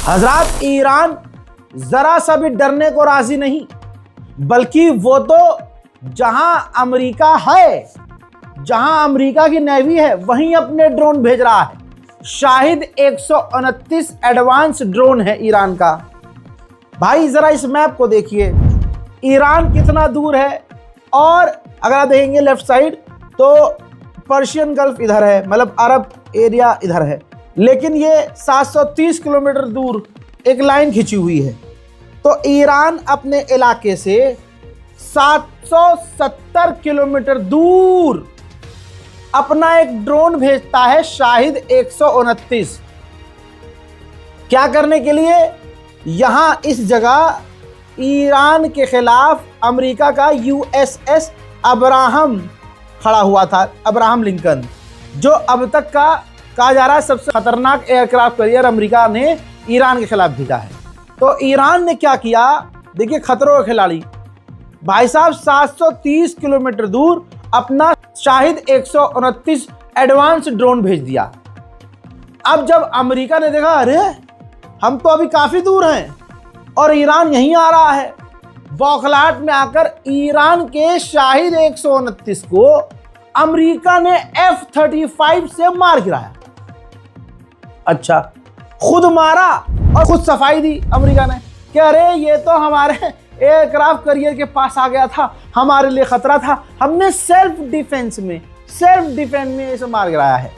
हजरात, ईरान जरा सा भी डरने को राजी नहीं, बल्कि वो तो जहां अमेरिका है, जहां अमेरिका की नेवी है, वहीं अपने ड्रोन भेज रहा है। शाहिद 129 एडवांस ड्रोन है ईरान का। भाई जरा इस मैप को देखिए, ईरान कितना दूर है। और अगर आप देखेंगे लेफ्ट साइड तो पर्शियन गल्फ इधर है, मतलब अरब एरिया इधर है, लेकिन ये 730 किलोमीटर दूर एक लाइन खिंची हुई है। तो ईरान अपने इलाके से 770 किलोमीटर दूर अपना एक ड्रोन भेजता है, शाहिद 129। क्या करने के लिए? यहां इस जगह ईरान के खिलाफ अमेरिका का यूएसएस अब्राहम खड़ा हुआ था, अब्राहम लिंकन, जो अब तक का कहा जा रहा है सबसे खतरनाक एयरक्राफ्ट कैरियर अमेरिका ने ईरान के खिलाफ भेजा है। तो ईरान ने क्या किया, देखिए खतरों के खिलाड़ी भाई साहब, 730 किलोमीटर दूर अपना शाहिद 129 एडवांस ड्रोन भेज दिया। अब जब अमेरिका ने देखा, अरे हम तो अभी काफी दूर हैं और ईरान यहीं आ रहा है, बौखलाहट में आकर ईरान के शाहिद 129 को अमेरिका ने F-35 से मार गिराया। अच्छा, खुद मारा और खुद सफाई दी अमेरिका ने कि अरे ये तो हमारे एयरक्राफ्ट कैरियर के पास आ गया था, हमारे लिए खतरा था, हमने सेल्फ डिफेंस में इसे मार गिराया है।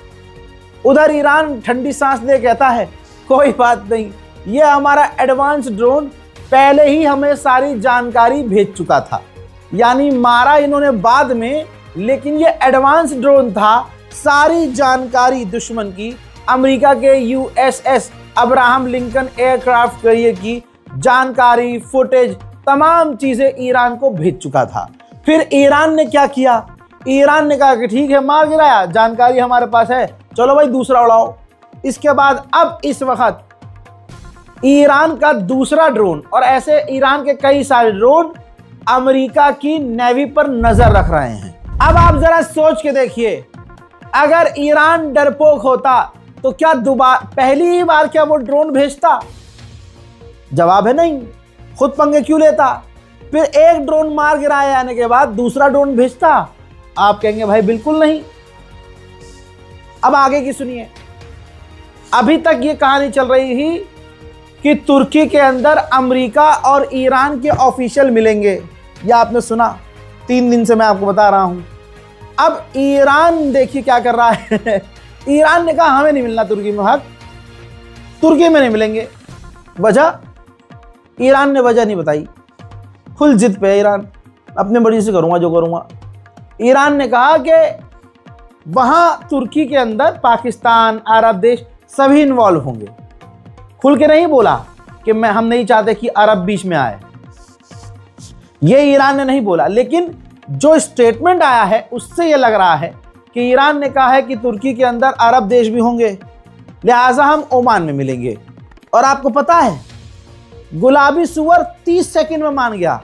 उधर ईरान ठंडी सांस ले कहता है, कोई बात नहीं, ये हमारा एडवांस ड्रोन पहले ही हमें सारी जानकारी भेज चुका था। यानी मारा इन्होंने बाद में, लेकिन ये एडवांस ड्रोन था, सारी जानकारी दुश्मन की, अमेरिका के USS Abraham Lincoln aircraft carrier की जानकारी, फुटेज, तमाम चीजें ईरान को भेज चुका था। फिर ईरान ने क्या किया? ईरान ने कहा कि ठीक है, मार गिराया, जानकारी हमारे पास है, चलो भाई दूसरा उड़ाओ। इसके बाद अब इस वक्त ईरान का दूसरा ड्रोन, और ऐसे ईरान के कई सारे ड्रोन अमेरिका की नेवी पर नजर रख रहे हैं। अब आप जरा सोच के देखिए, अगर ईरान डरपोक होता तो क्या पहली ही बार क्या वो ड्रोन भेजता? जवाब है नहीं। खुद पंगे क्यों लेता? फिर एक ड्रोन मार गिराए आने के बाद दूसरा ड्रोन भेजता? आप कहेंगे भाई बिल्कुल नहीं। अब आगे की सुनिए। अभी तक ये कहानी चल रही थी कि तुर्की के अंदर अमेरिका और ईरान के ऑफिशियल मिलेंगे, या आपने सुना? 3 दिन से मैं आपको बता रहा हूं। अब ईरान देखिए क्या कर रहा है। ईरान ने कहा हमें नहीं मिलना तुर्की में हक, तुर्की में नहीं मिलेंगे। वजह? ईरान ने वजह नहीं बताई, फुल जिद पे ईरान, अपने मर्जी से करूंगा जो करूंगा। ईरान ने कहा कि वहां तुर्की के अंदर पाकिस्तान, अरब देश सभी इन्वॉल्व होंगे। खुल के नहीं बोला कि हम नहीं चाहते कि अरब बीच में आए, ये ईरान ने नहीं बोला, लेकिन जो स्टेटमेंट आया है उससे ये लग रहा है कि ईरान ने कहा है कि तुर्की के अंदर अरब देश भी होंगे, लिहाजा हम ओमान में मिलेंगे। और आपको पता है, गुलाबी सुअर 30 सेकंड में मान गया।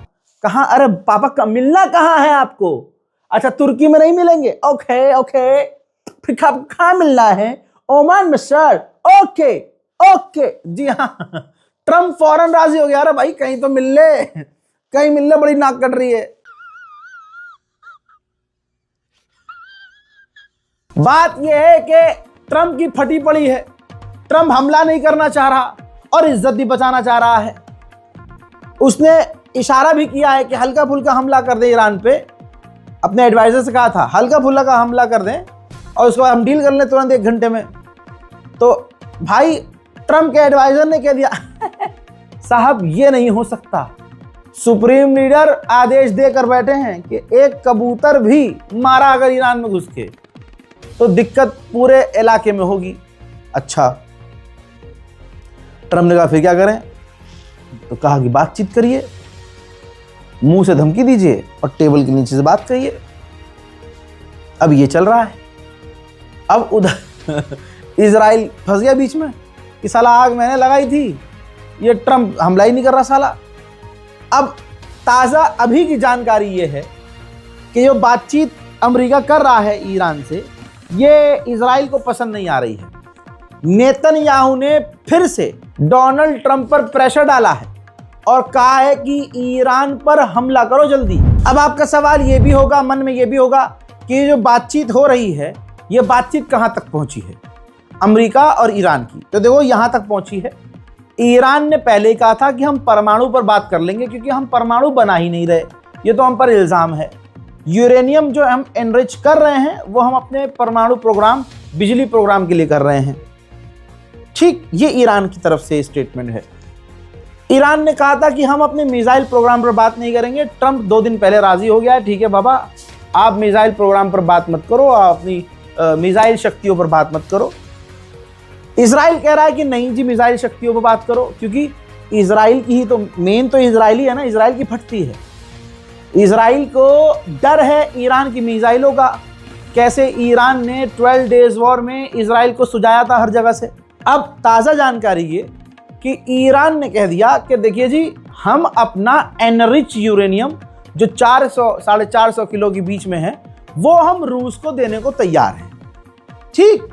कहां? अरे पापा का मिलना कहां है आपको? अच्छा, तुर्की में नहीं मिलेंगे, ओके, फिर कहां मिलना है? ओमान में सर। ओके जी हाँ। ट्रम्प फौरन राजी हो गया, अरे भाई कहीं तो मिल ले, कहीं मिल ले, बड़ी नाक कट रही है। बात यह है कि ट्रम्प की फटी पड़ी है, ट्रम्प हमला नहीं करना चाह रहा और इज्जत भी बचाना चाह रहा है। उसने इशारा भी किया है कि हल्का फुल्का हमला कर दे ईरान पे, अपने एडवाइजर से कहा था हल्का फुल्का हमला कर दें और उसके बाद हम डील कर लें तुरंत 1 घंटे में। तो भाई ट्रम्प के एडवाइजर ने कह दिया साहब ये नहीं हो सकता, सुप्रीम लीडर आदेश देकर बैठे हैं कि एक कबूतर भी मारा अगर ईरान में घुस के तो दिक्कत पूरे इलाके में होगी। अच्छा, ट्रम्प ने कहा फिर क्या करें? तो कहा कि बातचीत करिए, मुंह से धमकी दीजिए और टेबल के नीचे से बात करिए। अब ये चल रहा है। अब उधर इजराइल फंस गया बीच में कि साला आग मैंने लगाई थी, ये ट्रम्प हमला ही नहीं कर रहा साला। अब ताज़ा अभी की जानकारी ये है कि जो बातचीत अमेरिका कर रहा है ईरान से, ये इजराइल को पसंद नहीं आ रही है। नेतन्याहू ने फिर से डोनाल्ड ट्रंप पर प्रेशर डाला है और कहा है कि ईरान पर हमला करो जल्दी। अब आपका सवाल ये भी होगा, मन में ये भी होगा कि ये जो बातचीत हो रही है, ये बातचीत कहाँ तक पहुंची है, अमेरिका और ईरान की। तो देखो यहाँ तक पहुंची है। ईरान ने पहले ही कहा था कि हम परमाणु पर बात कर लेंगे, क्योंकि हम परमाणु बना ही नहीं रहे, ये तो हम पर इल्ज़ाम है। यूरेनियम जो हम एनरिच कर रहे हैं वो हम अपने परमाणु प्रोग्राम, बिजली प्रोग्राम के लिए कर रहे हैं। ठीक, ये ईरान की तरफ से स्टेटमेंट है। ईरान ने कहा था कि हम अपने मिसाइल प्रोग्राम पर बात नहीं करेंगे। ट्रंप 2 दिन पहले राजी हो गया है, ठीक है बाबा, आप मिसाइल प्रोग्राम पर बात मत करो, आप अपनी मिसाइल शक्तियों पर बात मत करो। इजराइल कह रहा है कि नहीं जी, मिसाइल शक्तियों पर बात करो, क्योंकि इजराइल की ही तो मेन तो इजराइली है ना, इजराइल की फटती है। इजराइल को डर है ईरान की मिसाइलों का। कैसे ईरान ने 12 डेज वॉर में इजराइल को सुझाया था हर जगह से। अब ताज़ा जानकारी ये कि ईरान ने कह दिया कि देखिए जी, हम अपना एनरिच यूरेनियम जो 400-450 किलो के बीच में है, वो हम रूस को देने को तैयार हैं। ठीक,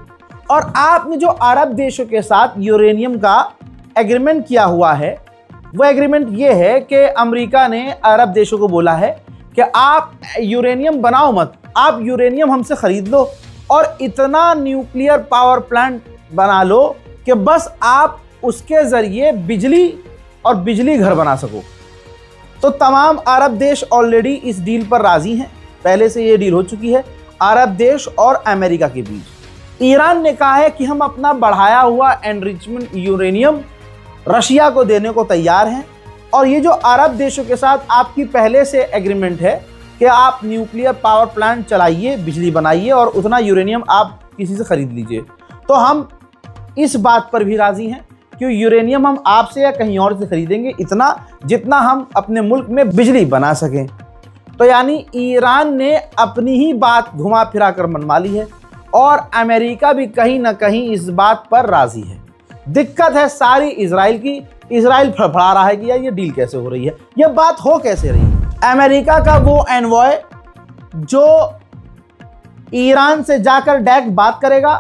और आपने जो अरब देशों के साथ यूरेनियम का एग्रीमेंट किया हुआ है, वो एग्रीमेंट ये है कि अमेरिका ने अरब देशों को बोला है कि आप यूरेनियम बनाओ मत, आप यूरेनियम हमसे खरीद लो और इतना न्यूक्लियर पावर प्लांट बना लो कि बस आप उसके ज़रिए बिजली और बिजली घर बना सको। तो तमाम अरब देश ऑलरेडी इस डील पर राज़ी हैं, पहले से ये डील हो चुकी है अरब देश और अमेरिका के बीच। ईरान ने कहा है कि हम अपना बढ़ाया हुआ एनरिचमेंट यूरेनियम रशिया को देने को तैयार हैं, और ये जो अरब देशों के साथ आपकी पहले से एग्रीमेंट है कि आप न्यूक्लियर पावर प्लांट चलाइए, बिजली बनाइए और उतना यूरेनियम आप किसी से ख़रीद लीजिए, तो हम इस बात पर भी राज़ी हैं कि यूरेनियम हम आपसे या कहीं और से खरीदेंगे, इतना जितना हम अपने मुल्क में बिजली बना सकें। तो यानी ईरान ने अपनी ही बात घुमा फिरा कर मनवा ली है और अमेरिका भी कहीं ना कहीं इस बात पर राज़ी है। दिक्कत है सारी इजराइल की। इजराइल फड़फड़ा रहा है कि यार ये डील कैसे हो रही है, ये बात हो कैसे रही है। अमेरिका का वो एनवॉय जो ईरान से जाकर डायरेक्ट बात करेगा,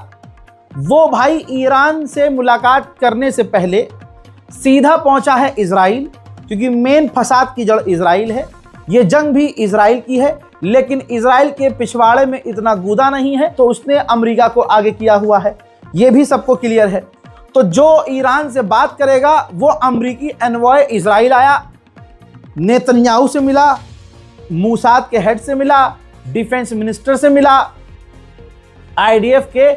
वो भाई ईरान से मुलाकात करने से पहले सीधा पहुंचा है इजराइल, क्योंकि मेन फसाद की जड़ इजराइल है। ये जंग भी इजराइल की है, लेकिन इजराइल के पिछवाड़े में इतना कूदा नहीं है, तो उसने अमेरिका को आगे किया हुआ है, ये भी सबको क्लियर है। तो जो ईरान से बात करेगा वो अमरीकी एनवॉय इजराइल आया, नेतन्याहू से मिला, मूसाद के हेड से मिला, डिफेंस मिनिस्टर से मिला, आईडीएफ के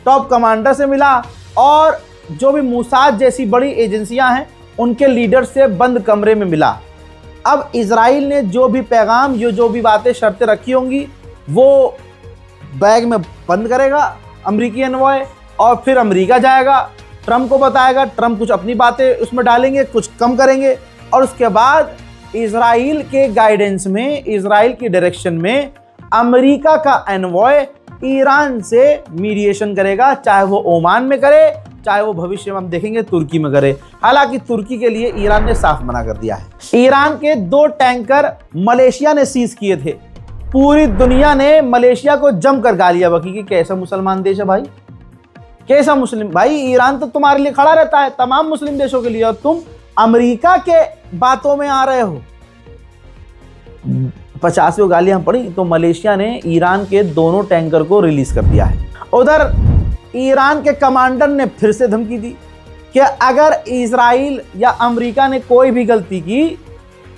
टॉप कमांडर से मिला, और जो भी मूसाद जैसी बड़ी एजेंसियां हैं उनके लीडर से बंद कमरे में मिला। अब इजराइल ने जो भी पैगाम, जो भी बातें शर्तें रखी होंगी, वो बैग में बंद करेगा अमरीकी एनवॉय, और फिर अमेरिका जाएगा, ट्रंप को बताएगा, ट्रंप कुछ अपनी बातें उसमें डालेंगे, कुछ कम करेंगे, और उसके बाद इजराइल के गाइडेंस में, इजराइल की डायरेक्शन में अमेरिका का एनवॉय ईरान से मीडिएशन करेगा, चाहे वो ओमान में करे, चाहे वो भविष्य में हम देखेंगे तुर्की में करे। हालांकि तुर्की के लिए ईरान ने साफ मना कर दिया है। ईरान के 2 टैंकर मलेशिया ने सीज किए थे। पूरी दुनिया ने मलेशिया को जमकर गालियां बकी कि कैसा मुसलमान देश है भाई, कैसा मुस्लिम भाई। ईरान तो तुम्हारे लिए खड़ा रहता है, तमाम मुस्लिम देशों के लिए, और तुम अमेरिका के बातों में आ रहे हो। 50 गालियां पड़ी तो मलेशिया ने ईरान के दोनों टैंकर को रिलीज कर दिया है। उधर ईरान के कमांडर ने फिर से धमकी दी कि अगर इजराइल या अमेरिका ने कोई भी गलती की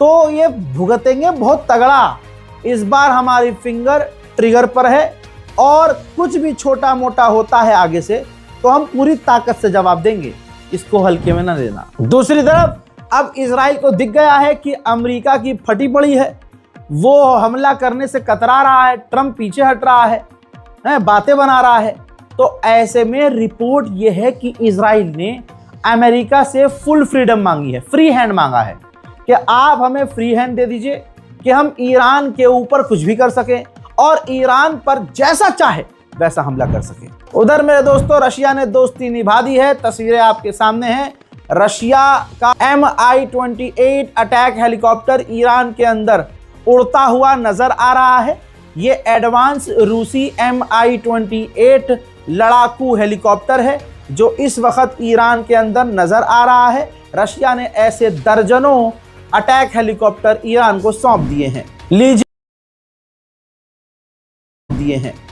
तो ये भुगतेंगे बहुत तगड़ा। इस बार हमारी फिंगर ट्रिगर पर है, और कुछ भी छोटा मोटा होता है आगे से तो हम पूरी ताकत से जवाब देंगे, इसको हल्के में ना लेना। दूसरी तरफ अब इजराइल को दिख गया है कि अमेरिका की फटी पड़ी है, वो हमला करने से कतरा रहा है, ट्रंप पीछे हट रहा है, बातें बना रहा है। तो ऐसे में रिपोर्ट यह है कि इजराइल ने अमेरिका से फुल फ्रीडम मांगी है, फ्री हैंड मांगा है कि आप हमें फ्री हैंड दे दीजिए कि हम ईरान के ऊपर कुछ भी कर सकें और ईरान पर जैसा चाहे वैसा हमला कर सके। उधर मेरे दोस्तों रशिया ने दोस्ती निभा दी है। तस्वीरें आपके सामने हैं। रशिया का Mi-28 अटैक हेलीकॉप्टर ईरान के अंदर उड़ता हुआ नजर आ रहा है। ये एडवांस रूसी Mi-28 लड़ाकू हेलीकॉप्टर है जो इस वक्त ईरान के अंदर नजर आ रहा है। रशिया ने ऐसे दर्जनों अटैक हेलीकॉप्टर ईरान को सौंप दिए हैं।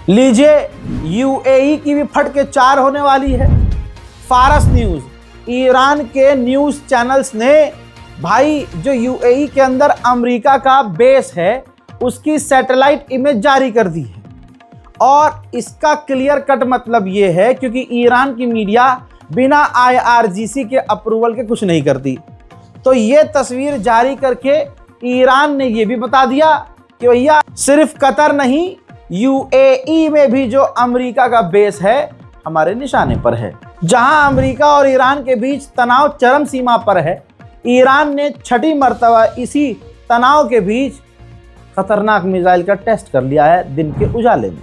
लीजिए यूएई की भी फट के 4 होने वाली है। फारस न्यूज, ईरान के न्यूज चैनल्स ने भाई जो यूएई के अंदर अमेरिका का बेस है उसकी सैटेलाइट इमेज जारी कर दी है। और इसका क्लियर कट मतलब ये है, क्योंकि ईरान की मीडिया बिना आईआरजीसी के अप्रूवल के कुछ नहीं करती, तो ये तस्वीर जारी करके ईरान ने ये भी बता दिया कि भैया सिर्फ कतर नहीं, यूएई में भी जो अमेरिका का बेस है हमारे निशाने पर है। जहां अमेरिका और ईरान के बीच तनाव चरम सीमा पर है, ईरान ने 6ठी मर्तबा इसी तनाव के बीच खतरनाक मिसाइल का टेस्ट कर लिया है दिन के उजाले में।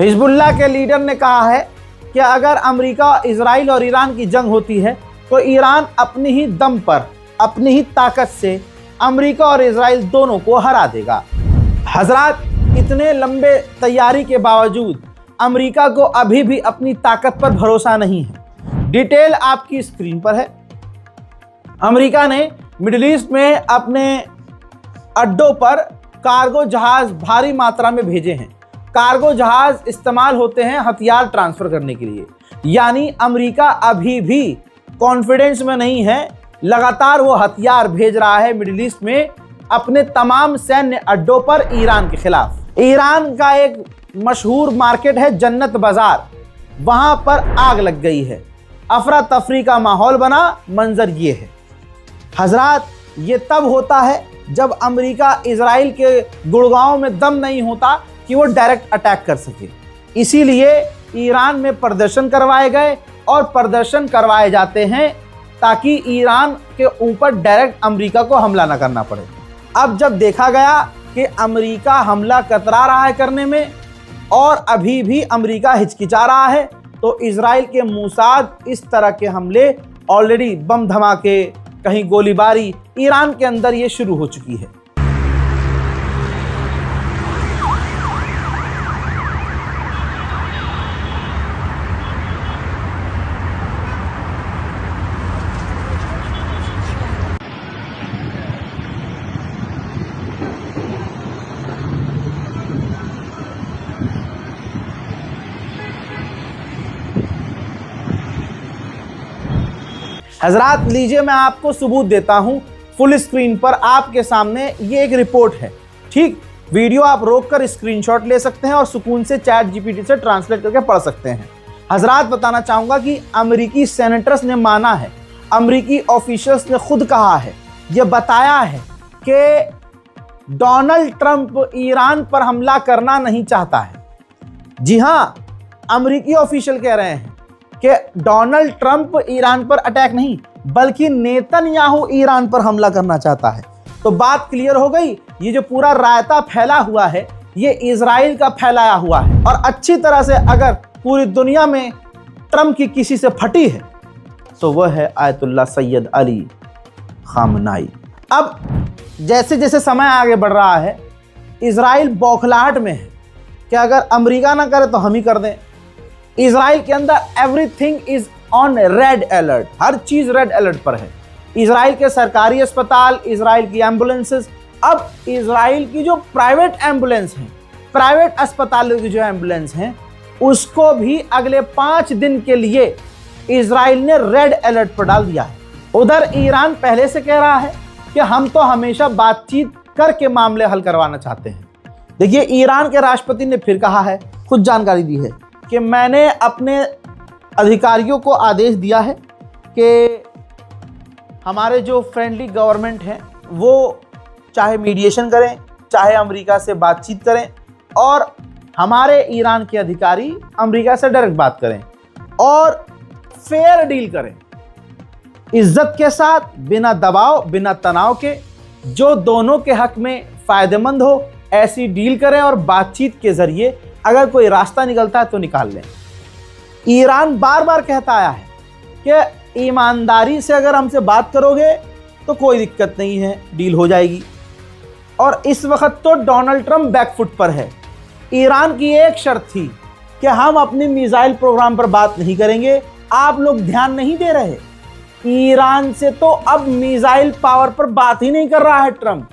हिजबुल्लाह के लीडर ने कहा है कि अगर अमेरिका, इजराइल और ईरान की जंग होती है तो ईरान अपनी ही दम पर, अपनी ही ताकत से अमेरिका और इजराइल दोनों को हरा देगा। हजरात, इतने लंबे तैयारी के बावजूद अमेरिका को अभी भी अपनी ताकत पर भरोसा नहीं है। डिटेल आपकी स्क्रीन पर है। अमेरिका ने मिडिल ईस्ट में अपने अड्डों पर कार्गो जहाज भारी मात्रा में भेजे हैं। कार्गो जहाज इस्तेमाल होते हैं हथियार ट्रांसफर करने के लिए, यानी अमेरिका अभी भी कॉन्फिडेंस में नहीं है। लगातार वो हथियार भेज रहा है मिडिल ईस्ट में अपने तमाम सैन्य अड्डों पर ईरान के खिलाफ। ईरान का एक मशहूर मार्केट है जन्नत बाजार, वहां पर आग लग गई है, अफरा तफरी का माहौल बना। मंजर ये है हजरात, ये तब होता है जब अमेरिका इजराइल के गुड़गांव में दम नहीं होता कि वो डायरेक्ट अटैक कर सके। इसीलिए ईरान में प्रदर्शन करवाए गए और प्रदर्शन करवाए जाते हैं ताकि ईरान के ऊपर डायरेक्ट अमेरिका को हमला न करना पड़े। अब जब देखा गया कि अमेरिका हमला कतरा रहा है करने में और अभी भी अमेरिका हिचकिचा रहा है, तो इजराइल के मूसाद इस तरह के हमले ऑलरेडी बम धमाके, कहीं गोलीबारी ईरान के अंदर ये शुरू हो चुकी है। हजरात, लीजिए मैं आपको सबूत देता हूं फुल स्क्रीन पर आपके सामने। ये एक रिपोर्ट है, ठीक। वीडियो आप रोककर स्क्रीनशॉट ले सकते हैं और सुकून से चैट जीपीटी से ट्रांसलेट करके पढ़ सकते हैं। हजरात, बताना चाहूंगा कि अमेरिकी सेनेटर्स ने माना है, अमेरिकी ऑफिशियल्स ने खुद कहा है, यह बताया है कि डोनाल्ड ट्रंप ईरान पर हमला करना नहीं चाहता है। जी हां, अमेरिकी ऑफिशियल कह रहे हैं कि डोनाल्ड ट्रंप ईरान पर अटैक नहीं, बल्कि नेतन्याहू ईरान पर हमला करना चाहता है। तो बात क्लियर हो गई। ये जो पूरा रायता फैला हुआ है ये इजराइल का फैलाया हुआ है, और अच्छी तरह से अगर पूरी दुनिया में ट्रंप की किसी से फटी है तो वह है आयतुल्लाह सैयद अली खामनाई। अब जैसे जैसे समय आगे बढ़ रहा है, इजराइल बौखलाहट में है कि अगर अमेरिका ना करे तो हम ही कर दें। इजराइल के अंदर everything is on red alert, हर चीज रेड अलर्ट पर है। इजराइल के सरकारी अस्पताल, इजराइल की एम्बुलेंसेस, अब इजराइल की जो प्राइवेट एम्बुलेंस हैं, प्राइवेट अस्पतालों की जो एम्बुलेंस हैं, उसको भी अगले 5 दिन के लिए इजराइल ने रेड अलर्ट पर डाल दिया है। उधर ईरान पहले से कह रहा है कि हम तो हमेशा बातचीत करके मामले हल करवाना चाहते हैं। देखिए, ईरान के राष्ट्रपति ने फिर कहा है, खुद जानकारी दी है कि मैंने अपने अधिकारियों को आदेश दिया है कि हमारे जो फ्रेंडली गवर्नमेंट हैं वो चाहे मीडिएशन करें, चाहे अमेरिका से बातचीत करें, और हमारे ईरान के अधिकारी अमेरिका से डायरेक्ट बात करें और फेयर डील करें, इज्जत के साथ, बिना दबाव, बिना तनाव के, जो दोनों के हक में फ़ायदेमंद हो ऐसी डील करें, और बातचीत के ज़रिए अगर कोई रास्ता निकलता है तो निकाल लें। ईरान बार बार कहता आया है कि ईमानदारी से अगर हमसे बात करोगे तो कोई दिक्कत नहीं है, डील हो जाएगी। और इस वक्त तो डोनाल्ड ट्रंप बैकफुट पर है। ईरान की एक शर्त थी कि हम अपनी मिसाइल प्रोग्राम पर बात नहीं करेंगे, आप लोग ध्यान नहीं दे रहे। ईरान से तो अब मिसाइल पावर पर बात ही नहीं कर रहा है ट्रंप।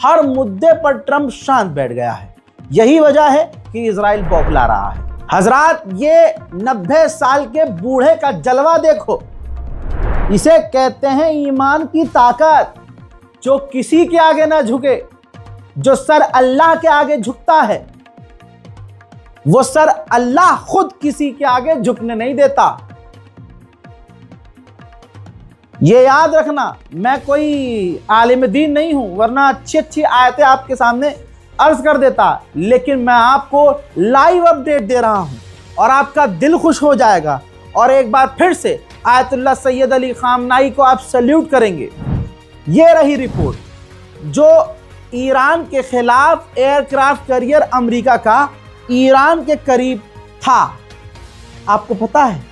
हर मुद्दे पर ट्रंप शांत बैठ गया है। यही वजह है कि इजराइल बौखला रहा है। हजरात, ये 90 साल के बूढ़े का जलवा देखो। इसे कहते हैं ईमान की ताकत, जो किसी के आगे ना झुके। जो सर अल्लाह के आगे झुकता है, वो सर अल्लाह खुद किसी के आगे झुकने नहीं देता। ये याद रखना, मैं कोई आलिम दीन नहीं हूं, वरना अच्छी अच्छी आयतें आपके सामने अर्ज कर देता, लेकिन मैं आपको लाइव अपडेट दे रहा हूं और आपका दिल खुश हो जाएगा। और एक बार फिर से आयतुल्लाह सैयद अली खामनाई को आप सल्यूट करेंगे। ये रही रिपोर्ट जो ईरान के खिलाफ एयरक्राफ्ट कैरियर अमेरिका का ईरान के करीब था। आपको पता है,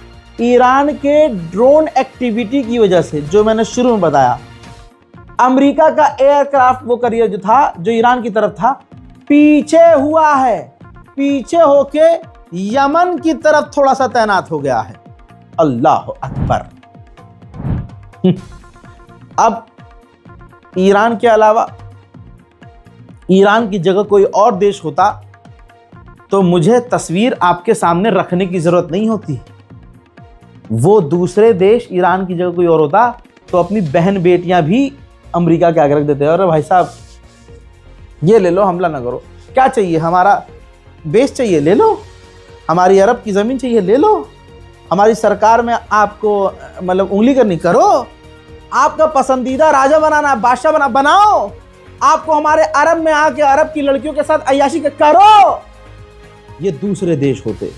ईरान के ड्रोन एक्टिविटी की वजह से, जो मैंने शुरू में बताया, अमेरिका का एयरक्राफ्ट वो कैरियर जो था, जो ईरान की तरफ था, पीछे हुआ है। पीछे होके यमन की तरफ थोड़ा सा तैनात हो गया है। अल्लाह अकबर। अब ईरान के अलावा ईरान की जगह कोई और देश होता तो मुझे तस्वीर आपके सामने रखने की जरूरत नहीं होती। वो दूसरे देश ईरान की जगह कोई और होता तो अपनी बहन बेटियां भी अमेरिका के आगे रख देते। अरे भाई साहब, ये ले लो, हमला ना करो। क्या चाहिए? हमारा बेस चाहिए, ले लो। हमारी अरब की ज़मीन चाहिए, ले लो। हमारी सरकार में आपको मतलब उंगली करनी, करो। आपका पसंदीदा राजा बनाना, बादशाह बनाओ। आपको हमारे अरब में आके अरब की लड़कियों के साथ अय्याशी करो। ये दूसरे देश होते,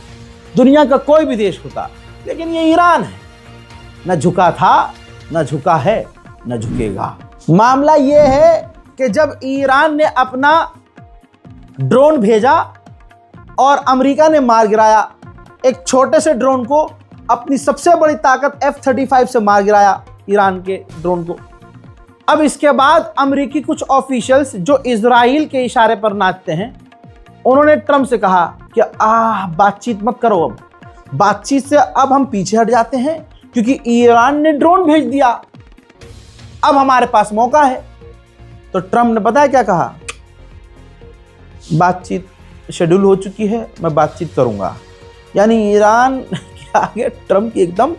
दुनिया का कोई भी देश होता, लेकिन ये ईरान है। न झुका था, न झुका है, न झुकेगा। मामला ये है कि जब ईरान ने अपना ड्रोन भेजा और अमेरिका ने मार गिराया, एक छोटे से ड्रोन को अपनी सबसे बड़ी ताकत F-35 से मार गिराया ईरान के ड्रोन को। अब इसके बाद अमेरिकी कुछ ऑफिशियल्स जो इजराइल के इशारे पर नाचते हैं, उन्होंने ट्रंप से कहा कि बातचीत मत करो, अब बातचीत से अब हम पीछे हट जाते हैं, क्योंकि ईरान ने ड्रोन भेज दिया, अब हमारे पास मौका है। तो ट्रंप ने पता है क्या कहा? बातचीत शेड्यूल हो चुकी है, मैं बातचीत करूंगा। यानी ईरान के आगे ट्रंप की एकदम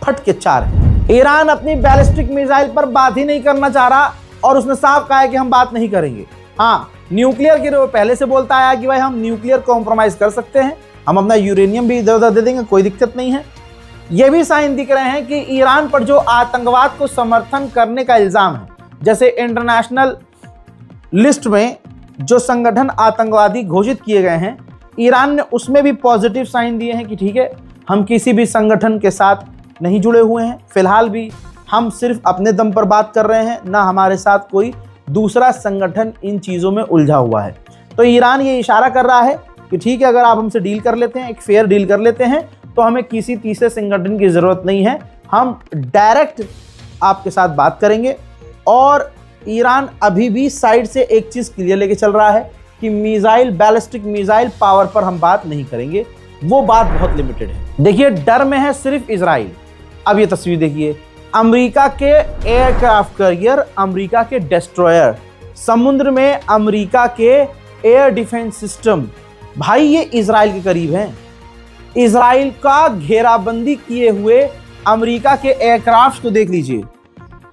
फट के चार है। ईरान अपनी बैलिस्टिक मिसाइल पर बात ही नहीं करना चाह रहा और उसने साफ कहा है कि हम बात नहीं करेंगे। हाँ, न्यूक्लियर के लिए पहले से बोलता आया कि भाई हम न्यूक्लियर कॉम्प्रोमाइज कर सकते हैं, हम अपना यूरेनियम भी इधर उधर दे देंगे, कोई दिक्कत नहीं है। ये भी साइन दिख रहे हैं कि ईरान पर जो आतंकवाद को समर्थन करने का इल्ज़ाम है, जैसे इंटरनेशनल लिस्ट में जो संगठन आतंकवादी घोषित किए गए हैं, ईरान ने उसमें भी पॉजिटिव साइन दिए हैं कि ठीक है, हम किसी भी संगठन के साथ नहीं जुड़े हुए हैं, फिलहाल भी हम सिर्फ अपने दम पर बात कर रहे हैं, ना हमारे साथ कोई दूसरा संगठन इन चीज़ों में उलझा हुआ है। तो ईरान ये इशारा कर रहा है कि ठीक है, अगर आप हमसे डील कर लेते हैं, एक फेयर डील कर लेते हैं, तो हमें किसी तीसरे संगठन की ज़रूरत नहीं है, हम डायरेक्ट आपके साथ बात करेंगे। और ईरान अभी भी साइड से एक चीज़ क्लियर लेके चल रहा है कि मिसाइल, बैलिस्टिक मिसाइल पावर पर हम बात नहीं करेंगे, वो बात बहुत लिमिटेड है। देखिए, डर में है सिर्फ इजराइल। अब ये तस्वीर देखिए, अमेरिका के एयरक्राफ्ट कैरियर, अमेरिका के डिस्ट्रॉयर, समुद्र में अमेरिका के एयर डिफेंस सिस्टम, भाई ये इजराइल के करीब हैं। इजराइल का घेराबंदी किए हुए अमेरिका के एयरक्राफ्ट को देख लीजिए।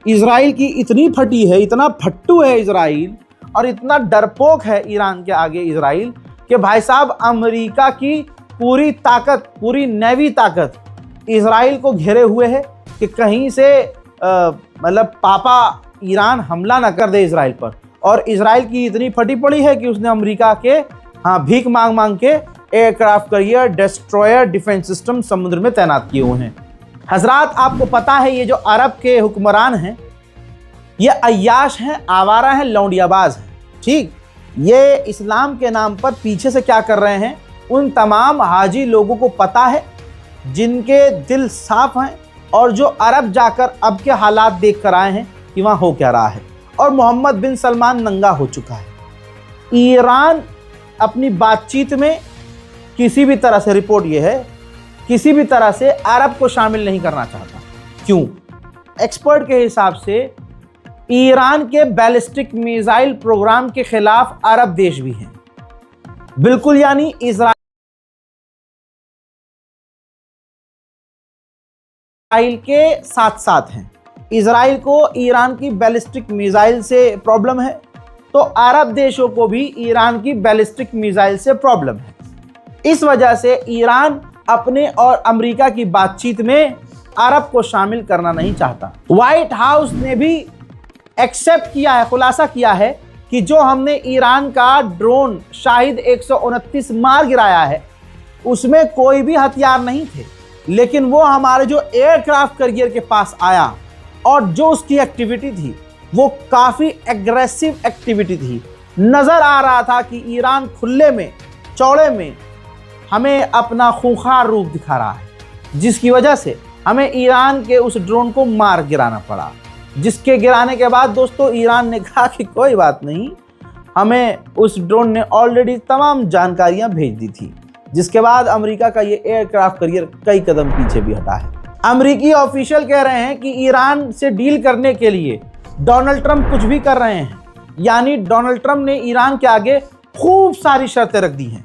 इजराइल की इतनी फटी है, इतना फट्टू है इजराइल, और इतना डरपोक है ईरान के आगे इजराइल, कि भाई साहब अमेरिका की पूरी ताकत, पूरी नेवी ताकत इजराइल को घेरे हुए है कि कहीं से मतलब पापा ईरान हमला ना कर दे इजराइल पर। और इजराइल की इतनी फटी पड़ी है कि उसने अमेरिका के भीख मांग मांग के aircraft carrier, destroyer, defence system समुद्र में तैनात किए हुए हैं। हजरात, आपको पता है ये जो अरब के हुक्मरान हैं, ये अय्याश हैं, आवारा हैं, लौंडियाबाज हैं। ठीक, ये इस्लाम के नाम पर पीछे से क्या कर रहे हैं, उन तमाम हाजी लोगों को पता है जिनके दिल साफ हैं और जो अरब जाकर अब के हालात देख कर आए हैं कि वहाँ हो क्या रहा है। और मोहम्मद बिन सलमान नंगा हो चुका है। ईरान अपनी बातचीत में किसी भी तरह से, रिपोर्ट ये है, किसी भी तरह से अरब को शामिल नहीं करना चाहता। क्यों? एक्सपर्ट के हिसाब से ईरान के बैलिस्टिक मिसाइल प्रोग्राम के खिलाफ अरब देश भी हैं, बिल्कुल, यानी इजराइल के साथ साथ हैं। इजराइल को ईरान की बैलिस्टिक मिसाइल से प्रॉब्लम है, तो अरब देशों को भी ईरान की बैलिस्टिक मिसाइल से प्रॉब्लम है। इस वजह से ईरान अपने और अमेरिका की बातचीत में अरब को शामिल करना नहीं चाहता। व्हाइट हाउस ने भी एक्सेप्ट किया है, खुलासा किया है कि जो हमने ईरान का ड्रोन शाहिद 129 मार गिराया है, उसमें कोई भी हथियार नहीं थे, लेकिन वो हमारे जो एयरक्राफ्ट कैरियर के पास आया और जो उसकी एक्टिविटी थी वो काफ़ी एग्रेसिव एक्टिविटी थी। नज़र आ रहा था कि ईरान खुले में, चौड़े में हमें अपना खूंखार रूप दिखा रहा है, जिसकी वजह से हमें ईरान के उस ड्रोन को मार गिराना पड़ा। जिसके गिराने के बाद दोस्तों ईरान ने कहा कि कोई बात नहीं, हमें उस ड्रोन ने ऑलरेडी तमाम जानकारियां भेज दी थी। जिसके बाद अमेरिका का ये एयरक्राफ्ट कैरियर कई कदम पीछे भी हटा है। अमेरिकी ऑफिशियल कह रहे हैं कि ईरान से डील करने के लिए डोनाल्ड ट्रंप कुछ भी कर रहे हैं, यानी डोनाल्ड ट्रंप ने ईरान के आगे खूब सारी शर्तें रख दी हैं,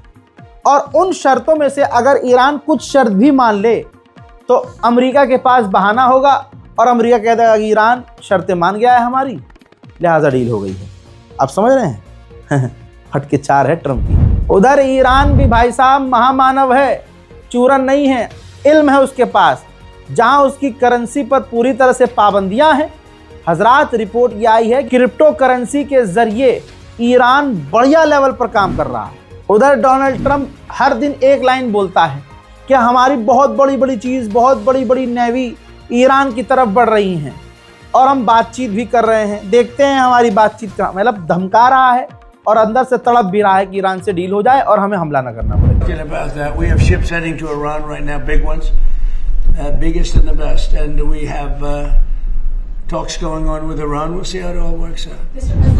और उन शर्तों में से अगर ईरान कुछ शर्त भी मान ले तो अमेरिका के पास बहाना होगा और अमेरिका कह देगा कि ईरान शर्तें मान गया है हमारी, लिहाजा डील हो गई है। आप समझ रहे हैं? हटके चार है ट्रंप की। उधर ईरान भी भाई साहब महामानव है, चूरन नहीं है, इल्म है उसके पास, जहां उसकी करेंसी पर पूरी तरह से पाबंदियां हैं। हजरात, रिपोर्ट ये आई है क्रिप्टो करेंसी के जरिए ईरान बढ़िया लेवल पर काम कर रहा है। उधर डोनाल्ड ट्रंप हर दिन एक लाइन बोलता है कि हमारी बहुत बड़ी बड़ी चीज़, बहुत बड़ी बड़ी नेवी ईरान की तरफ बढ़ रही हैं और हम बातचीत भी कर रहे हैं, देखते हैं हमारी बातचीत का, मतलब धमका रहा है और अंदर से तड़प भी रहा है कि ईरान से डील हो जाए और हमें हमला ना करना पड़े।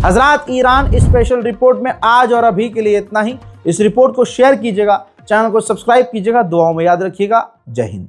हजरात, ईरान स्पेशल रिपोर्ट में आज और अभी के लिए इतना ही। इस रिपोर्ट को शेयर कीजिएगा, चैनल को सब्सक्राइब कीजिएगा, दुआओं में याद रखिएगा। जय हिंद।